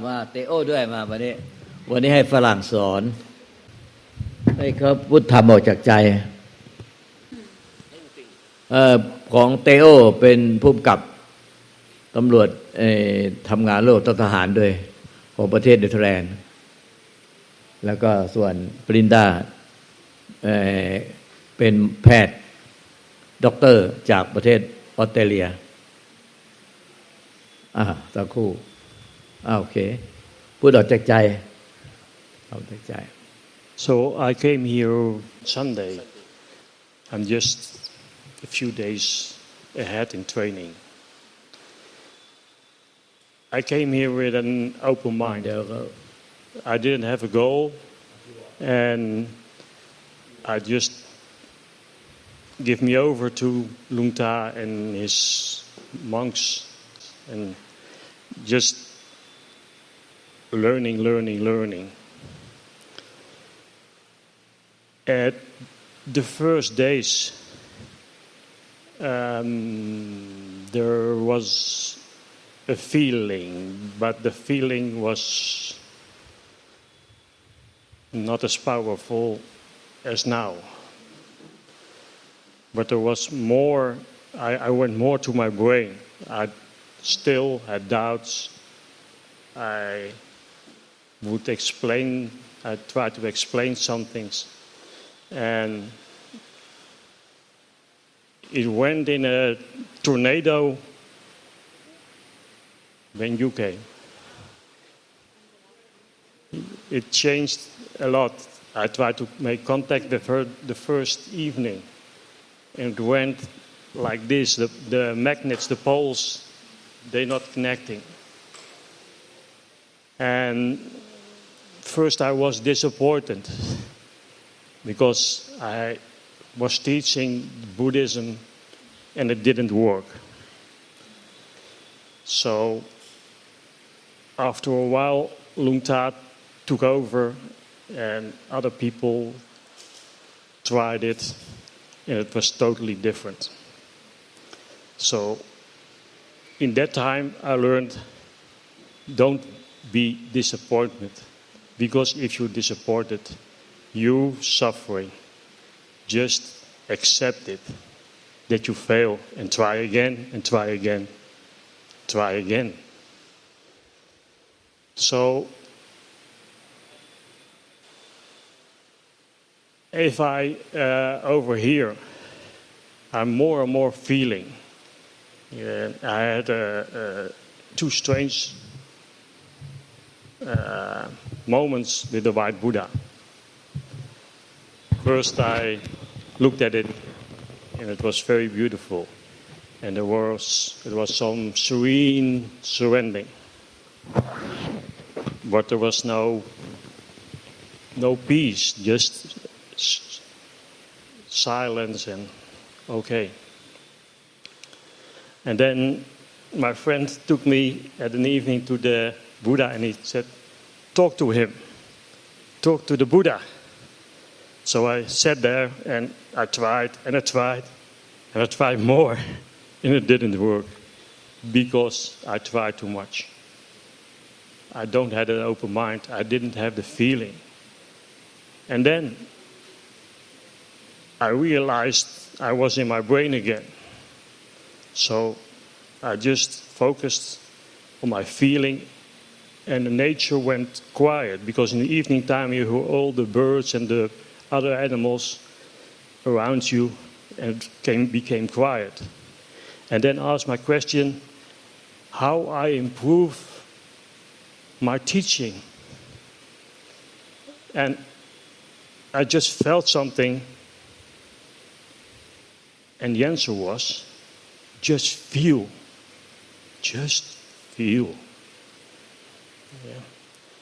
มาเตโอด้วยมาวันนี้ให้ฝรั่งสอนให้เขาพุทธธรรมออกจากใจของเตโอเป็นผู้กำกับตำรวจทำงานโลกทหารด้วยของประเทศเนเธอร์แลนด์แล้วก็ส่วนปรินดาเป็นแพทย์ด็อกเตอร์จากประเทศออสเตรเลียสักครู่โอเคพูดออกจากใจออกจากใจ So I came here Sunday. I'm just a few days ahead in training. I came here with an open mind. I didn't have a goal, and I just give me over to Luang Ta and his monks, and just learning. At the first days, there was a feeling, but the feeling was not as powerful as now. But there was more, I went more to my brain. I still had doubts. I tried to explain some things. And it went in a tornado when you came. It changed a lot. I tried to make contact with her the first evening. And it went like this. The magnets, the poles, they're not connecting. And first I was disappointed because I was teaching Buddhism and it didn't work. So after a while, Luang Ta took over and other people tried it, and it was totally different. So in that time, I learned, don't be disappointed, because if you're disappointed, you're suffering. Just accept it, that you fail, and try again, and try again, try again. So if I over here, I'm more and more feeling. I had two strange moments with the white Buddha. First, I looked at it, and it was very beautiful, and it was some serene surrendering, but there was no peace, just silence and okay. And then my friend took me at an evening to the Buddha, and he said, talk to him, talk to the Buddha. So I sat there and I tried and I tried and I tried more, and it didn't work because I tried too much. I don't have an open mind. I didn't have the feeling. And then I realized I was in my brain again. So I just focused on my feeling, and the nature went quiet, because in the evening time you hear all the birds and the other animals around you, and became quiet. And then asked my question, how I improve my teaching. And I just felt something, and the answer was, just feel. Just feel. Yeah.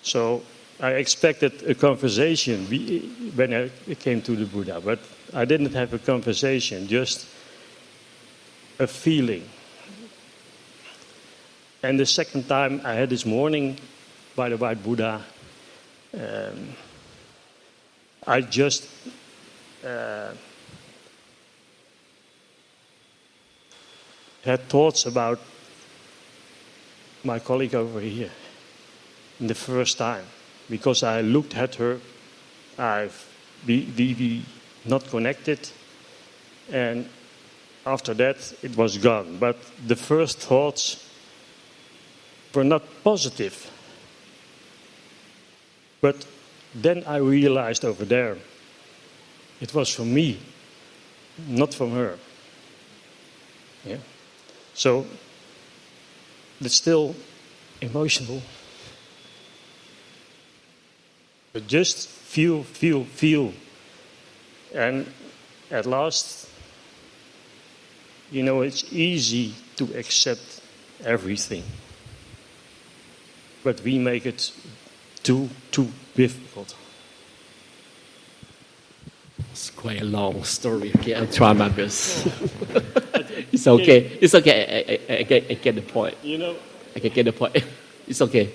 So I expected a conversation when I came to the Buddha, but I didn't have a conversation, just a feeling. And the second time I had this morning by the white Buddha, I just had thoughts about my colleague over here. the first time because I looked at her. We not connected, and after that it was gone. But the first thoughts were not positive. But then I realized over there, it was from me, not from her. Yeah. So it's still emotional. But just feel. And at last, it's easy to accept everything. But we make it too difficult. It's quite a long story. Okay, I'll try my best. It's okay. It's okay. I get the point. I can get the point. It's okay.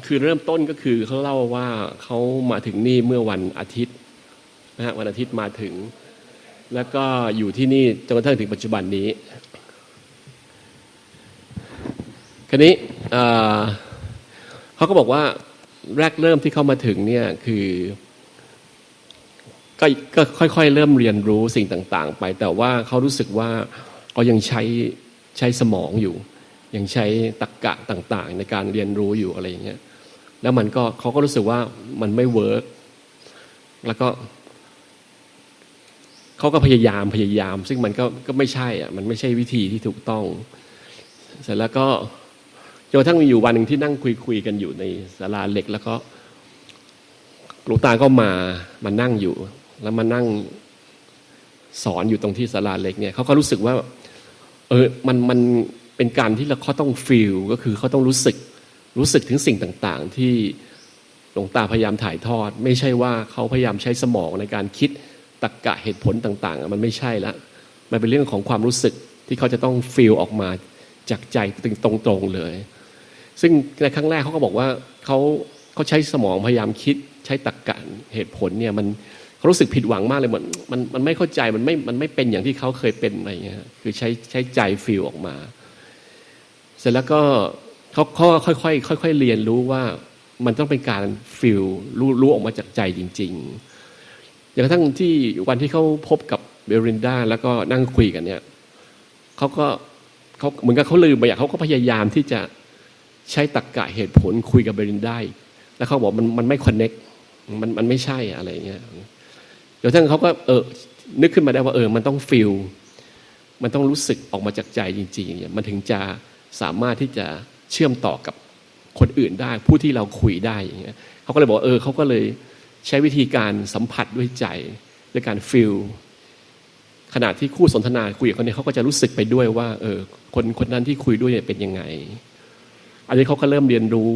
คือเริ่มต้นก็คือเขาเล่าว่าเขามาถึงนี่เมื่อวันอาทิตย์นะฮะวันอาทิตย์มาถึงแล้วก็อยู่ที่นี่จนกระทั่งถึงปัจจุบันนี้คราวนี้เขาก็บอกว่าแรกเริ่มที่เขามาถึงเนี่ยคือก็ค่อยๆเริ่มเรียนรู้สิ่งต่างๆไปแต่ว่าเขารู้สึกว่าเขายังใช้สมองอยู่ยังใช้ตรรกะต่างๆในการเรียนรู้อยู่อะไรอย่างเงี้ยแล้วเขาก็รู้สึกว่ามันไม่เวิร์กแล้วก็เขาก็พยายามซึ่งมันก็ไม่ใช่อ่ะมันไม่ใช่วิธีที่ถูกต้องเสร็จแล้วก็จนกระทั่งมีอยู่วันหนึ่งที่นั่งคุยกันอยู่ในศาลาเหล็กแล้วก็หลวงตาก็มานั่งอยู่แล้วมานั่งสอนอยู่ตรงที่ศาลาเหล็กเนี่ยเขาก็รู้สึกว่ามันเป็นการที่เขาต้องฟีลก็คือเขาต้องรู้สึกถึงสิ่งต่างๆที่หลวงตาพยายามถ่ายทอดไม่ใช่ว่าเขาพยายามใช้สมองในการคิดตรรกะเหตุผลต่างๆมันไม่ใช่ละมันเป็นเรื่องของความรู้สึกที่เขาจะต้องฟีลออกมาจากใจตรงๆเลยซึ่งในครั้งแรกเขาก็บอกว่าเขาใช้สมองพยายามคิดใช้ตรรกะเหตุผลเนี่ยเขารู้สึกผิดหวังมากเลยเหมือนมันไม่เข้าใจมันไม่เป็นอย่างที่เขาเคยเป็นอะไรอย่างเงี้ยคือใช้ใจฟีลออกมาเสร็จแล้วก็เขาค่อยเรียนรู้ว่ามันต้องเป็นการฟีลรู้ออกมาจากใจจริงๆอย่างกระทั่งที่วันที่เขาพบกับเบรินดาแล้วก็นั่งคุยกันเนี่ยเขาเหมือนกับเขาลืมไปอย่างเขาก็พยายามที่จะใช้ตรรกะเหตุผลคุยกับเบรินดาแล้วเขาบอกมันไม่คอนเน็กมันไม่ใช่อะไรเงี้ยเดี๋ยวท่านเขาก็นึกขึ้นมาได้ว่ามันต้องฟีลมันต้องรู้สึกออกมาจากใจจริงๆมันถึงจะสามารถที่จะเชื่อมต่อกับคนอื่นได้ผู้ที่เราคุยได้อย่างเงี้ยเขาก็เลยบอกเขาก็เลยใช้วิธีการสัมผัสด้วยใจด้วยการฟีลขณะที่คู่สนทนาคุยกับคนนี้เขาก็จะรู้สึกไปด้วยว่าคนนั้นที่คุยด้วยเป็นยังไงอันนี้เขาก็เริ่มเรียนรู้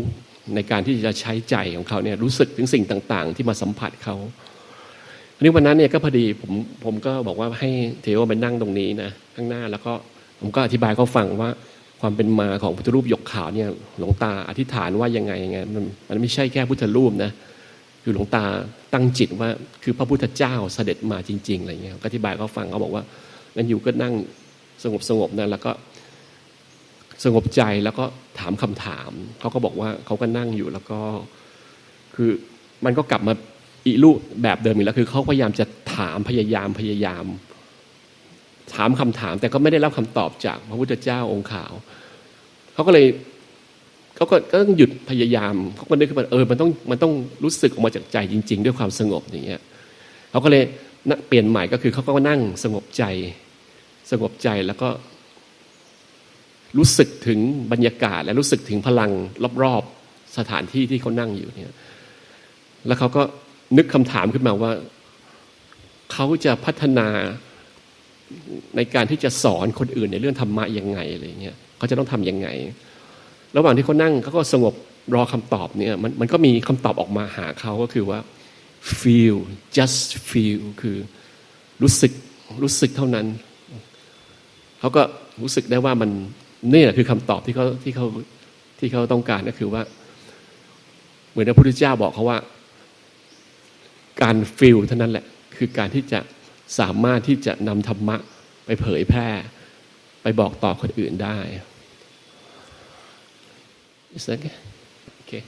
ในการที่จะใช้ใจของเขาเนี่ยรู้สึกถึงสิ่งต่างๆที่มาสัมผัสเขาอันนี้วันนั้นเนี่ยก็พอดีผมก็บอกว่าให้เทโอไปนั่งตรงนี้นะข้างหน้าแล้วก็ผมก็อธิบายเขาฟังว่าความเป็นมาของพุทธรูปหยกขาวเนี่ยหลวงตาอธิษฐานว่ายังไงมันไม่ใช่แค่พุทธรูปนะคือหลวงตาตั้งจิตว่าคือพระพุทธเจ้าเสด็จมาจริงๆอะไรเงี้ยก็อธิบายเขาฟังเขาบอกว่างั้นอยู่ก็นั่งสงบนะแล้วก็สงบใจแล้วก็ถามคำถามเขาก็บอกว่าเขาก็นั่งอยู่แล้วก็คือมันก็กลับมาอีรูปแบบเดิมอีกแล้วคือเขาพยายามจะถามพยายามถามคำถามแต่ก็ไม่ได้รับคำตอบจากพระพุทธเจ้าองค์ขาวเขาก็เลยเขาก็ต้องหยุดพยายามเขาก็นึกขึ้นมามันต้องรู้สึกออกมาจากใจจริงๆด้วยความสงบอย่างเงี้ยเขาก็เลยเปลี่ยนใหม่ก็คือเขาก็นั่งสงบใจแล้วก็รู้สึกถึงบรรยากาศและรู้สึกถึงพลังรอบๆสถานที่ที่เขานั่งอยู่เนี่ยแล้วเขาก็นึกคำถามขึ้นมาว่าเขาจะพัฒนาในการที่จะสอนคนอื่นในเรื่องธรรมะยังไงอะไรเงี้ยเขาจะต้องทำยังไงระหว่างที่เขานั่งเขาก็สงบรอคำตอบเนี่ยมันก็มีคำตอบออกมาหาเขาก็คือว่า just feel คือรู้สึกเท่านั้นเขาก็รู้สึกได้ว่ามันนี่แหละคือคำตอบที่เขาต้องการก็คือว่าเหมือนพระพุทธเจ้าบอกเขาว่าการฟีลเท่านั้นแหละคือการที่จะสามารถที่จะนำธรรมะไปเผยแพร่ไปบอกต่อคนอื่นได้ Is that okay?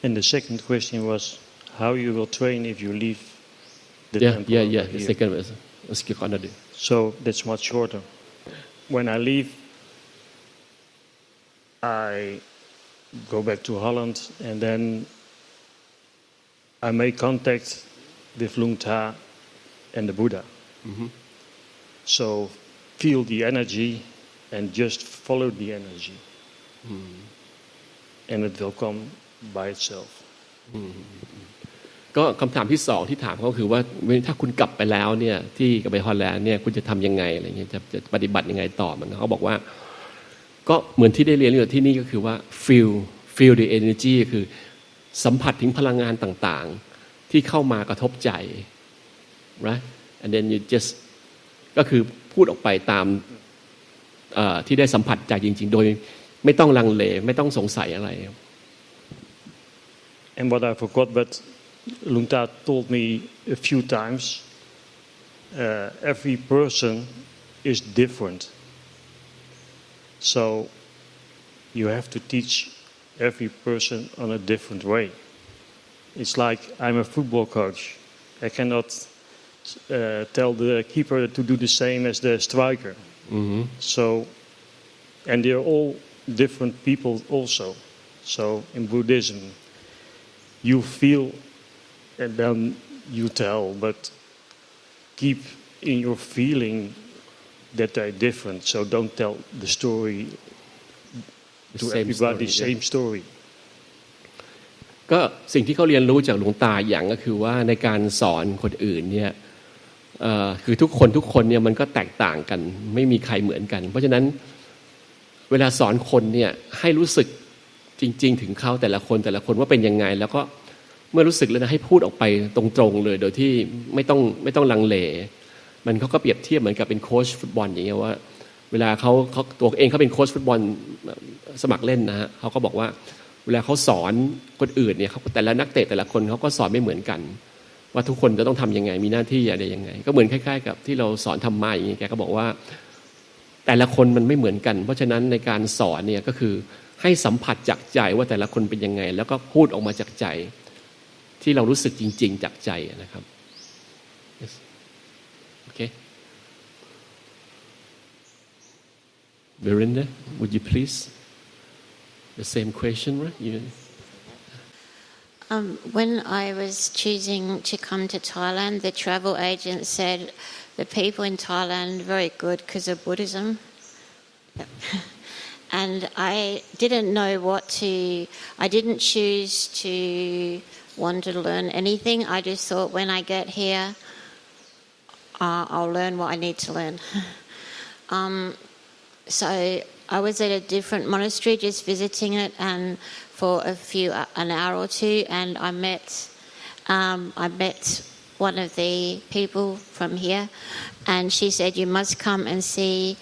And the second question was how you will train if you leave the Yeah, temple. yeah, over yeah. The here. second was Skikana. So that's much shorter. When I leave, I go back to Holland and then I make contact with Lung Ta and the Buddha. So feel the energy and just follow the energy. And it will come by itself. ก็คำถามที่สองที่ถามก็คือว่าถ้าคุณกลับไปแล้วเนี่ยที่กลับไปฮอลแลนด์เนี่ยคุณจะทำยังไงอะไรเงี้ยจะปฏิบัติยังไงต่อมันเขาบอกว่าก็เหมือนที่ได้เรียนอยู่ที่นี่ก็คือว่า feel the energy คือสัมผัสถึงพลังงานต่างๆที่เข้ามากระทบใจ right and then you just ก็คือพูดออกไปตามที่ได้สัมผัสใจจริงๆโดยไม่ต้องลังเลไม่ต้องสงสัยอะไร And what I forgot, but Lung Ta told me a few times, every person is different. So you have to teach every person on a different way. It's like I'm a football coach. I cannot tell the keeper to do the same as the striker. So, and they're all different people also. So in Buddhism, you feel and then you tell, but keep in your feeling that they're different. So don't tell the story to everybody, same story. ก็สิ่งที่เขาเรียนรู้จากหลวงตาอย่างก็คือว่าในการสอนคนอื่นเนี่ยคือทุกคนเนี่ยมันก็แตกต่างกันไม่มีใครเหมือนกันเพราะฉะนั้นเวลาสอนคนเนี่ยให้รู้สึกจริงๆถึงเขาแต่ละคนว่าเป็นยังไงแล้วก็เมื่อรู้สึกแล้วนะให้พูดออกไปตรงๆเลยโดยที่ไม่ต้องลังเลมันเขาก็เปรียบเทียบเหมือนกับเป็นโค้ชฟุตบอลอย่างเงี้ยว่าเวลาเขาตัวเองเขาเป็นโค้ชฟุตบอลสมัครเล่นนะฮะเขาก็บอกว่าเวลาเขาสอนคนอื่นเนี่ยเขาแต่ละนักเตะแต่ละคนเขาก็สอนไม่เหมือนกันว่าทุกคนจะต้องทำยังไงมีหน้าที่อะไรยังไงก็เหมือนคล้ายๆกับที่เราสอนธรรมะอย่างนี้แกก็บอกว่าแต่ละคนมันไม่เหมือนกันเพราะฉะนั้นในการสอนเนี่ยก็คือให้สัมผัสจากใจว่าแต่ละคนเป็นยังไงแล้วก็พูดออกมาจากใจที่เรารู้สึกจริงๆจากใจนะครับ yes. Okay Verinda would you please the same question right you When I was choosing to come to Thailand, the travel agent said the people in Thailand are very good because of Buddhism. And I didn't know I didn't choose to want to learn anything. I just thought when I get here, I'll learn what I need to learn. So I was at a different monastery just visiting it and for an hour or two, and I met one of the people from here, and she said you must come and see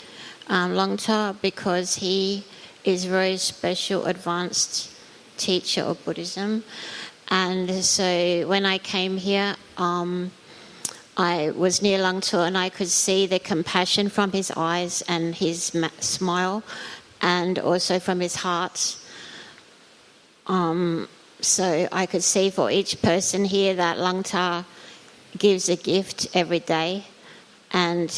Long Ta because he is a very special advanced teacher of Buddhism. And so when I came here, I was near Long Ta and I could see the compassion from his eyes and his smile, and also from his heart. So I could see for each person here that Long Ta gives a gift every day, and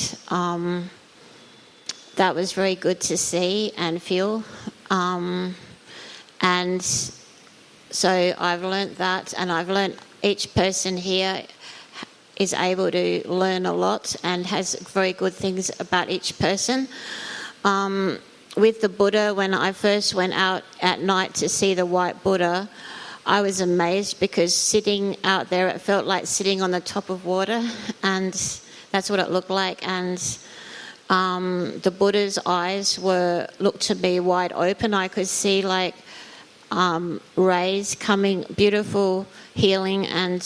that was very good to see and feel. And so I've learnt that, and I've learnt each person here is able to learn a lot and has very good things about each person. With the Buddha, when I first went out at night to see the white Buddha, I was amazed because sitting out there, it felt like sitting on the top of water, and that's what it looked like. And the Buddha's eyes looked to me wide open. I could see like rays coming, beautiful healing, and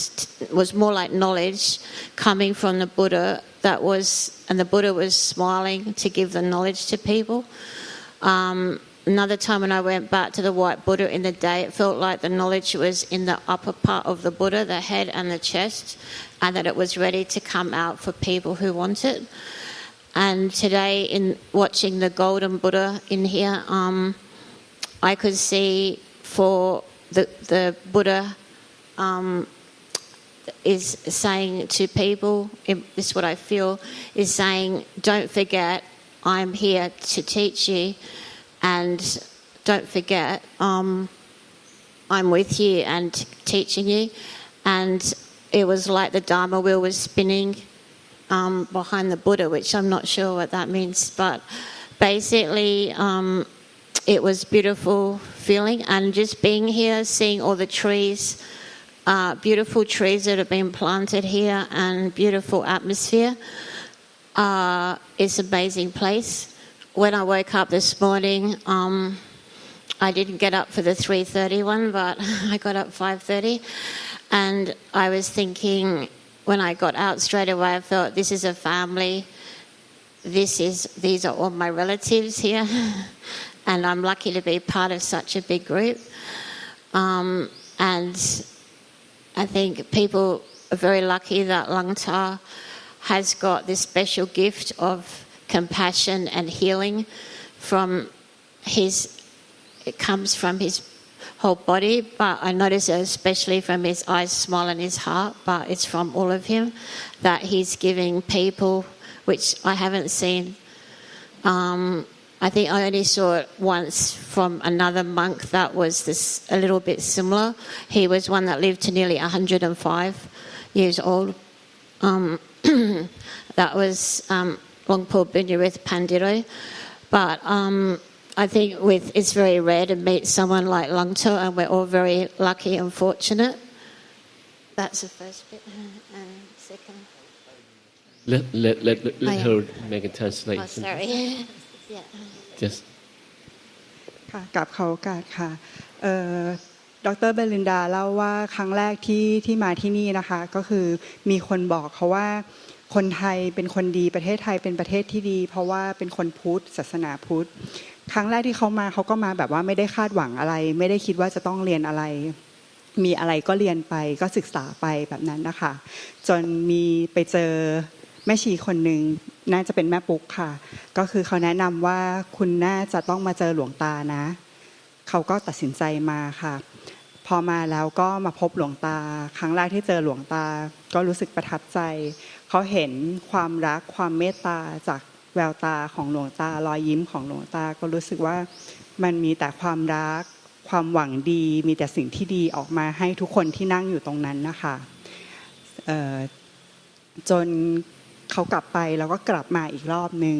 was more like knowledge coming from the Buddha. And the Buddha was smiling to give the knowledge to people. Another time when I went back to the white Buddha in the day, it felt like the knowledge was in the upper part of the Buddha, the head and the chest, and that it was ready to come out for people who want it. And today, in watching the golden Buddha in here, I could see for the Buddha is saying to people, this is what I feel, is saying, don't forget I'm here to teach you, and don't forget I'm with you and teaching you. And it was like the Dharma wheel was spinning behind the Buddha, which I'm not sure what that means, but basically it was beautiful feeling, and just being here, seeing all the trees, beautiful trees that have been planted here, and beautiful atmosphere. It's an amazing place. When I woke up this morning, I didn't get up for the 3:30 one, but I got up 5:30, and I was thinking, when I got out straight away, I felt this is a family. These are all my relatives here, and I'm lucky to be part of such a big group. And I think people are very lucky that Lung Ta has got this special gift of compassion and healing from it comes from his whole body, but I notice it especially from his eyes, smile and his heart, but it's from all of him that he's giving people, which I haven't seen. I think I only saw it once from another monk that was a little bit similar. He was one that lived to nearly 105 years old. That was Longpo Bunyawith Pandito. But I think it's very rare to meet someone like Lung Ta, and we're all very lucky and fortunate. That's the first bit. And second. Let her make a translation. Oh, sorry. Yeah. Just ค่ะกับเขาโอกาสค่ะดร.เบลินดาเล่าว่าครั้งแรกที่มาที่นี่นะคะก็คือมีคนบอกเขาว่าคนไทยเป็นคนดีประเทศไทยเป็นประเทศที่ดีเพราะว่าเป็นคนพุทธศาสนาพุทธครั้งแรกที่เขาก็มาแบบว่าไม่ได้คาดหวังอะไรไม่ได้คิดว่าจะต้องเรียนอะไรมีอะไรก็เรียนไปก็ศึกษาไปแบบนั้นนะคะจนมีไปเจอแม่ชีคนหนึ่งน่าจะเป็นแม่ปุ๊กค่ะก็คือเขาแนะนำว่าคุณน่าจะต้องมาเจอหลวงตานะเขาก็ตัดสินใจมาค่ะพอมาแล้วก็มาพบหลวงตาครั้งแรกที่เจอหลวงตาก็รู้สึกประทับใจเขาเห็นความรักความเมตตาจากแววตาของหลวงตารอยยิ้มของหลวงตาก็รู้สึกว่ามันมีแต่ความรักความหวังดีมีแต่สิ่งที่ดีออกมาให้ทุกคนที่นั่งอยู่ตรงนั้นนะคะจนเขากลับไปแล้วก็กลับมาอีกรอบนึง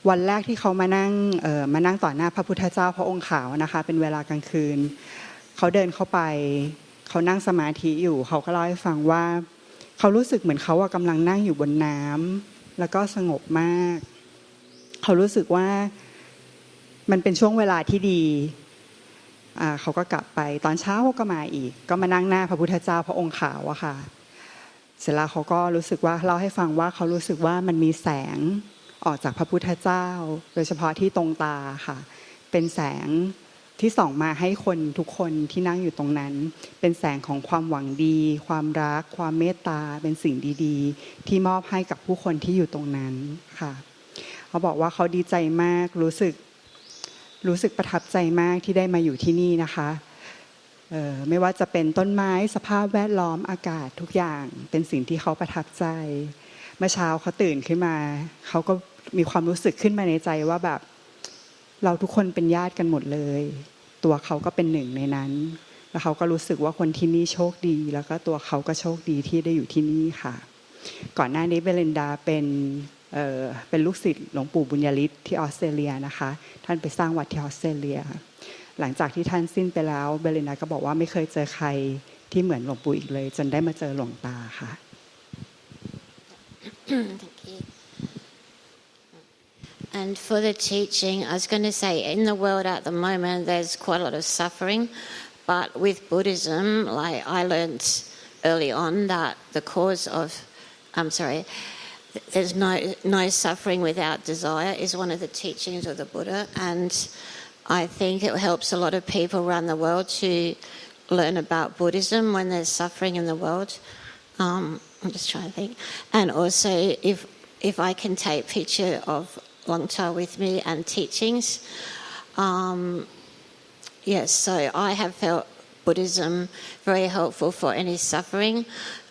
วันแรกที่เขามานั่งต่อหน้าพระพุทธเจ้าพระองค์ขาวนะคะเป็นเวลากลางคืนเขาเดินเข้าไปเขานั่งสมาธิอยู่เขาก็เล่าให้ฟังว่าเขารู้สึกเหมือนเขากำลังนั่งอยู่บนน้ำแล้วก็สงบมากเขารู้สึกว่ามันเป็นช่วงเวลาที่ดีเขาก็กลับไปตอนเช้าเขาก็มาอีกก็มานั่งหน้าพระพุทธเจ้าพระองค์ขาวอะค่ะเสร็จแล้วเขาก็รู้สึกว่าเล่าให้ฟังว่าเขารู้สึกว่ามันมีแสงออกจากพระพุทธเจ้าโดยเฉพาะที่ตรงตาค่ะเป็นแสงที่ส่องมาให้คนทุกคนที่นั่งอยู่ตรงนั้นเป็นแสงของความหวังดีความรักความเมตตาเป็นสิ่งดีๆที่มอบให้กับผู้คนที่อยู่ตรงนั้นค่ะเขาบอกว่าเขาดีใจมากรู้สึกประทับใจมากที่ได้มาอยู่ที่นี่นะคะไม่ว่าจะเป็นต้นไม้สภาพแวดล้อมอากาศทุกอย่างเป็นสิ่งที่เขาประทับใจเมื่อเช้าเขาตื่นขึ้นมาเขาก็มีความรู้สึกขึ้นมาในใจว่าแบบเราทุกคนเป็นญาติกันหมดเลยตัวเขาก็เป็นหนึ่งในนั้นแล้วเขาก็รู้สึกว่าคนที่นี่โชคดีแล้วก็ตัวเขาก็โชคดีที่ได้อยู่ที่นี่ค่ะก่อนหน้านี้เบลินดาเป็นลูกศิษย์หลวงปู่บุญยฤทธิ์ที่ออสเตรเลียนะคะท่านไปสร้างวัดที่ออสเตรเลียหลังจากที่ท่านสิ้นไปแล้วเบลินดาก็บอกว่าไม่เคยเจอใครที่เหมือนหลวงปู่อีกเลยจนได้มาเจอหลวงตาค่ะ Thank you. And for the teaching, I was going to say, in the world at the moment, there's quite a lot of suffering. But with Buddhism, like I learned early on that the cause of, there's no suffering without desire is one of the teachings of the Buddha. And I think it helps a lot of people around the world to learn about Buddhism when there's suffering in the world. I'm just trying to think. And also, if I can take a picture of Lung Ta with me and teachings, Yes, so I have felt Buddhism very helpful for any suffering,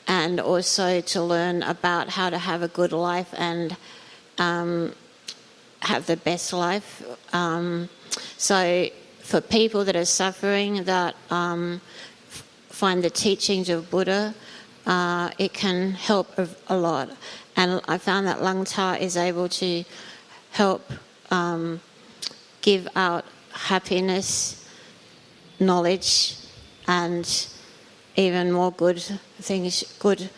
and also to learn about how to have a good life and have the best life. So for people that are suffering, that find the teachings of Buddha, it can help a lot. And I found that Lang Ta is able to help give out happiness, knowledge, and even more good things, good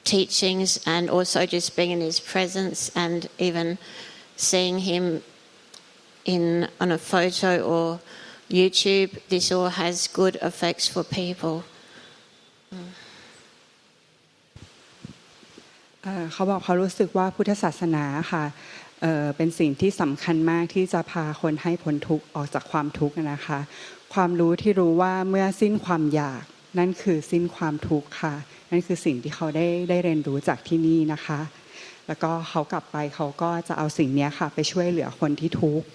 teachings, and also just being in his presence and even seeing him on a photo or YouTube. This all has good effects for people. เขาบอกเขารู้สึกว่าพุทธศาสนาค่ะเป็นสิ่งที่สำคัญมากที่จะพาคนให้พ้นทุกข์ออกจากความทุกข์นะคะความรู้ที่รู้ว่าเมื่อสิ้นความอยากนั่นคือสิ้นความทุกข์ค่ะนั่นคือสิ่งที่เขาได้เรียนรู้จากที่นี่นะคะแล้วก็เขากลับไปเขาก็จะเอาสิ่งนี้ค่ะไปช่วยเหลือคนที่ทุกข์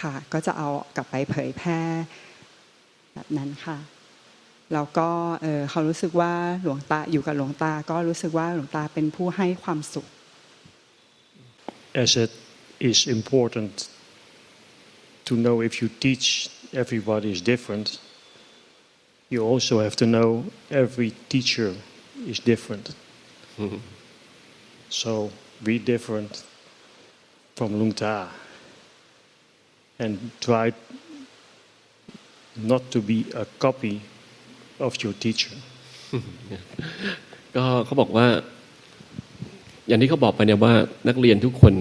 ค่ะก็จะเอากลับไปเผยแพร่แบบนั้นค่ะแล้วก็เขารู้สึกว่าหลวงตาอยู่กับหลวงตาก็รู้สึกว่าหลวงตาเป็นผู้ให้ความสุข As it is important to know if you teach everybody is different, you also have to know every teacher is different. So be different from Lung Ta and try not to be a copy of your teacher. ก็เขาบอกว่าอย่างที่เขาบอกไปเนี่ยว่านักเรียนทุกคน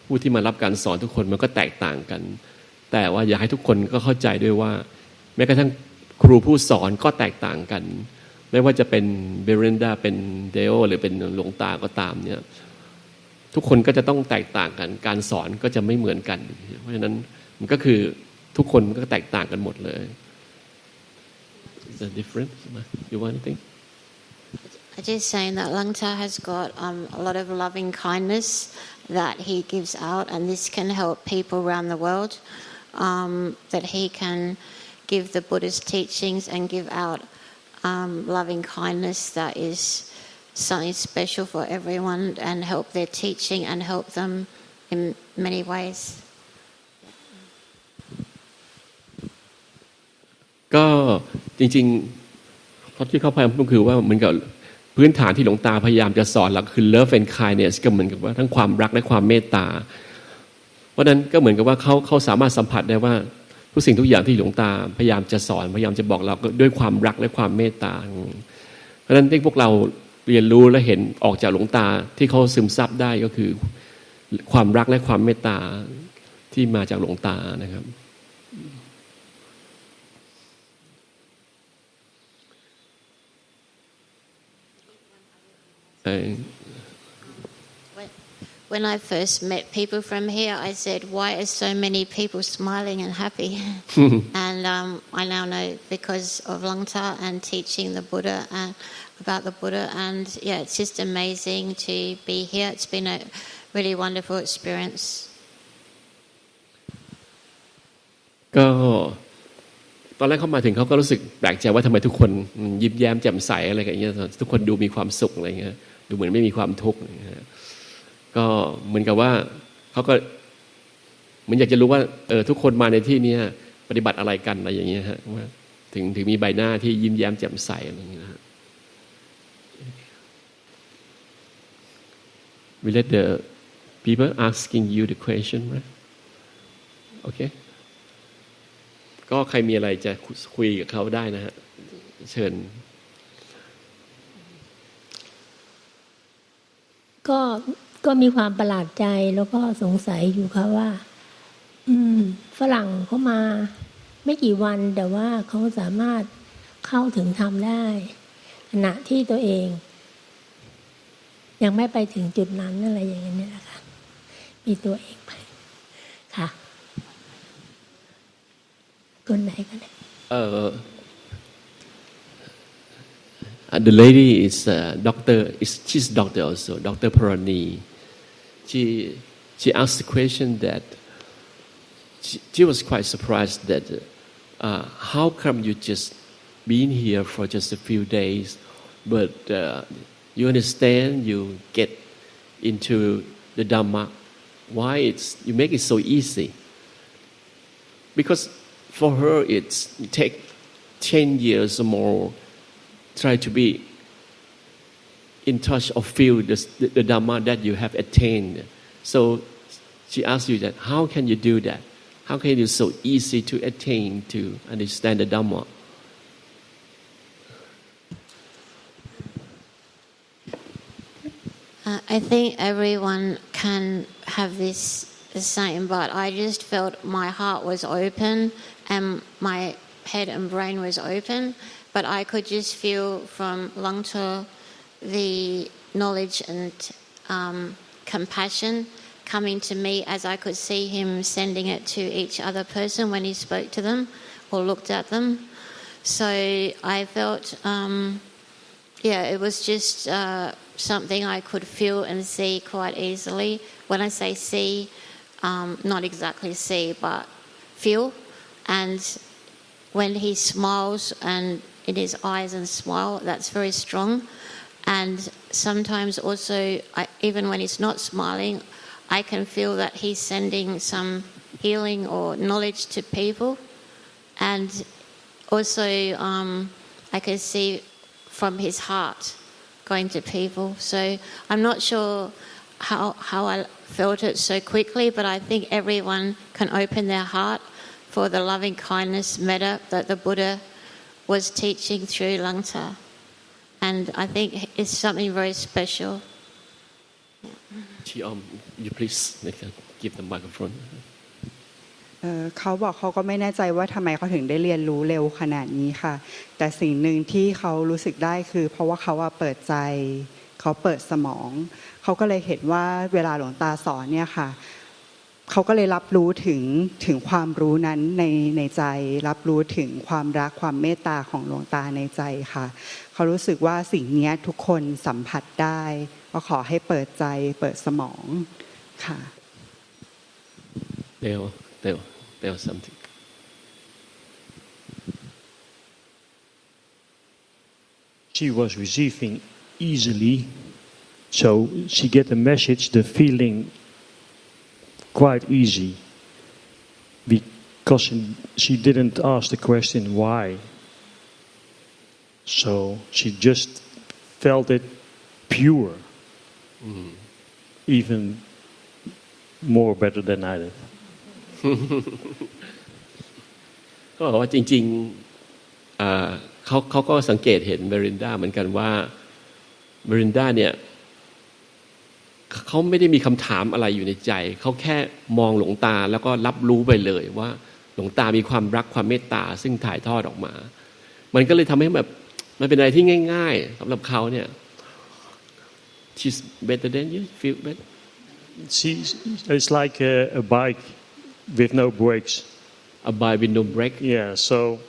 ผู้ที่มารับการสอนทุกคนมันก็แตกต่างกันแต่ว่าอยากให้ทุกคนก็เข้าใจด้วยว่าแม้กระทั่งครูผู้สอนก็แตกต่างกันไม่ว่าจะเป็นเบเรนดาเป็นเดโอหรือเป็นหลวงตาก็ตามเนี่ยทุกคนก็จะต้องแตกต่างกันการสอนก็จะไม่เหมือนกันเพราะฉะนั้นมันก็คือทุกคนก็แตกต่างกันหมดเลย Is that different? You want anything? I'm just saying that Lang Ta has got a lot of loving kindness that he gives out, and this can help people around the world, that he can give the Buddhist teachings and give out loving kindness that is something special for everyone and help their teaching and help them in many ways. ก็จริงๆเขาที่เขาพยายามพูดคือว่าเหมือนกับพื้นฐานที่หลวงตาพยายามจะสอนเราคือ love and kindness ก็เหมือนกับว่าทั้งความรักและความเมตตาเพราะนั้นก็เหมือนกับว่าเขาสามารถสัมผัสได้ว่าทุกสิ่งทุกอย่างที่หลวงตาพยายามจะสอนพยายามจะบอกเราด้วยความรักและความเมตตาเพราะฉะนั้นที่พวกเราเรียนรู้และเห็นออกจากหลวงตาที่เขาซึมซับได้ก็คือความรักและความเมตตาที่มาจากหลวงตานะครับWhen I first met people from here, I said, "Why are so many people smiling and happy?" And I now know because of Lang Ta and teaching the Buddha and about the Buddha, and yeah, it's just amazing to be here. It's been a really wonderful experience. ก็ตอนแรกเขามาถึงเขาก็รู้สึกแปลกใจว่าทำไมทุกคนยิ้มแย้มแจ่มใสอะไรอย่างเงี้ยทุกคนดูมีความสุขอะไรเงี้ยดูเหมือนไม่มีความทุกข์ก็เหมือนกับว่าเขาก็เหมือนอยากจะรู้ว่าทุกคนมาในที่นี้ปฏิบัติอะไรกันอะไรอย่างเงี้ยฮะว่าถึงมีใบหน้าที่ยิ้มแย้มแจ่มใสอะไรอย่างเงี้ยฮะ We let the people asking you the question, right? Okay. ก็ใครมีอะไรจะคุยกับเขาได้นะฮะเชิญก็มีความประหลาดใจแล้วก็สงสัยอยู่ค่ะว่าฝรั่งเขามาไม่กี่วันแต่ว่าเขาสามารถเข้าถึงธรรมได้ขณะที่ตัวเองยังไม่ไปถึงจุดนั้นอะไรอย่างนี้แหละค่ะมีตัวเองไปค่ะคนไหนกันThe lady is doctor. She's doctor also, Dr. Parani. She asked the question that she was quite surprised that how come you just been here for just a few days, but you understand, you get into the Dhamma. Why you make it so easy? Because for her it's take 10 years or more try to be in touch or feel the Dhamma that you have attained. So she asked you that, how can you do that? How can it be so easy to attain, to understand the Dhamma? I think everyone can have this the same, but I just felt my heart was open and my head and brain was open, but I could just feel from Langtor the knowledge and compassion coming to me as I could see him sending it to each other person when he spoke to them or looked at them. So I felt, it was just something I could feel and see quite easily. When I say see, not exactly see, but feel. And when he smiles and in his eyes and smile, that's very strong. And sometimes also, even when he's not smiling, I can feel that he's sending some healing or knowledge to people. And also, I can see from his heart going to people. So I'm not sure how I felt it so quickly, but I think everyone can open their heart for the loving kindness metta that the Buddha was teaching through Langta. And I think it's something very special. You please give the microphone. เขาบอกเขาก็ไม่แน่ใจว่าทำไมเขาถึงได้เรียนรู้เร็วขนาดนี้ค่ะแต่สิ่งหนึ่งที่เขารู้สึกได้คือเพราะว่าเขาเปิดใจเขาเปิดสมองเขาก็เลยเห็นว่าเวลาหลวงตาสอนเนี่ยค่ะเขาก็เลยรับรู้ถึงความรู้นั้นในใจรับรู้ถึงความรักความเมตตาของหลวงตาในใจค่ะเขารู้สึกว่าสิ่งนี้ทุกคนสัมผัสได้ก็ขอให้เปิดใจเปิดสมองค่ะ Tell something. She was receiving easily, so she get the message, the feeling quite easy, because she didn't ask the question why. So she just felt it pure, even more better than I did. ก็บอกว่าจริงๆเขาก็สังเกตเห็นเบรินดาเหมือนกันว่าเบรินดาเนี่ยเขาไม่ได้มีคำถามอะไรอยู่ในใจเขาแค่มองหลวงตาแล้วก็รับรู้ไปเลยว่าหลวงตามีความรักความเมตตาซึ่งถ่ายทอดออกมามันก็เลยทำให้แบบมันเป็นอะไรที่ง่ายๆสำหรับเขาเนี่ย She's better than you feel better It's like a bike with no brakes. A bike with no brake. Yeah, so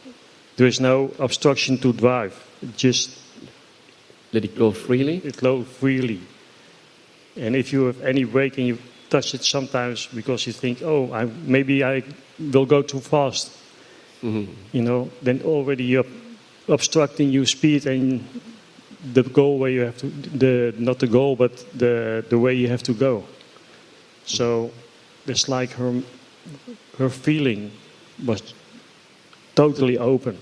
there is no obstruction to drive. Just let it go freely. It flows freely. And if you have any brake and you touch it sometimes because you think, maybe I will go too fast, then already you're obstructing your speed and the goal where you have to, not the goal, but the way you have to go. So it's like her feeling was totally open.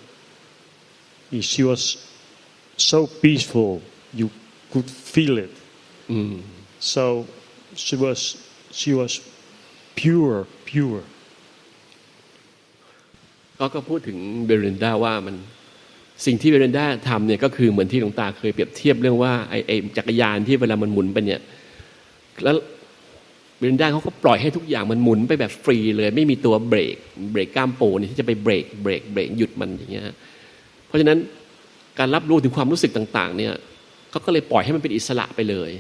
She was so peaceful, you could feel it. So she was pure. ก็พูดถึงเบรินดาว่ามันสิ่งที่เบรินดาทำเนี่ยก็คือเหมือนที่หลวงตาเคยเปรียบเทียบเรื่องว่าไอ้จักรยานที่เวลามันหมุนไปเนี่ยแล้วเบรินดาเขาก็ปล่อยให้ทุกอย่างมันหมุนไปแบบฟรีเลยไม่มีตัวเบรกกล้ามปูนี่ที่จะไปเบรกหยุดมันอย่างเงี้ยเพราะฉะนั้นการรับรู้ถึงความรู้สึกต่างๆเนี่ยเขาก็เลยปล่อยให้มันเป็นอิสระไปเลย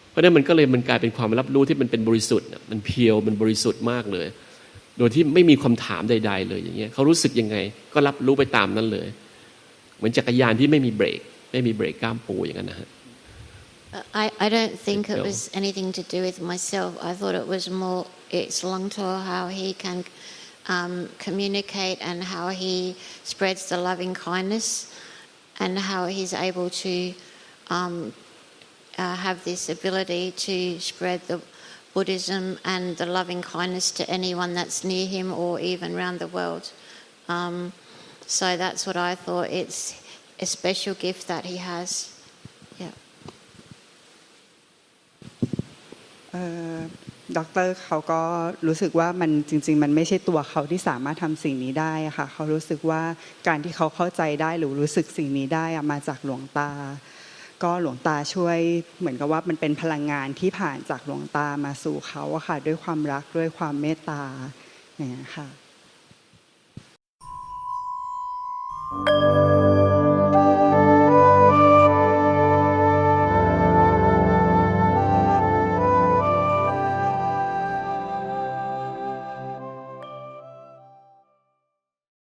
เพราะฉะนั้นมันกลายเป็นความรับรู้ที่มันเป็นบริสุทธิ์มันเพียวมันบริสุทธิ์มากเลยโดยที่ไม่มีคำถามใดๆเลยอย่างเงี้ยเขารู้สึกยังไงก็รับรู้ไปตามนั้นเลยเหมือนจักรยานที่ไม่มีเบรกกล้ามปูอย่างนั้นนะฮะI don't think it was anything to do with myself. I thought it was more, it's Langtor, how he can communicate and how he spreads the loving kindness and how he's able to have this ability to spread the Buddhism and the loving kindness to anyone that's near him or even around the world. So that's what I thought. It's a special gift that he has. Yeah. ด็อกเตอร์เขาก็รู้สึกว่ามันจริงๆมันไม่ใช่ตัวเขาที่สามารถทำสิ่งนี้ได้ค่ะเขารู้สึกว่าการที่เขาเข้าใจได้หรือรู้สึกสิ่งนี้ได้มาจากหลวงตาก็หลวงตาช่วยเหมือนกับว่ามันเป็นพลังงานที่ผ่านจากหลวงตามาสู่เขาค่ะด้วยความรักด้วยความเมตตาอย่างนี้ค่ะ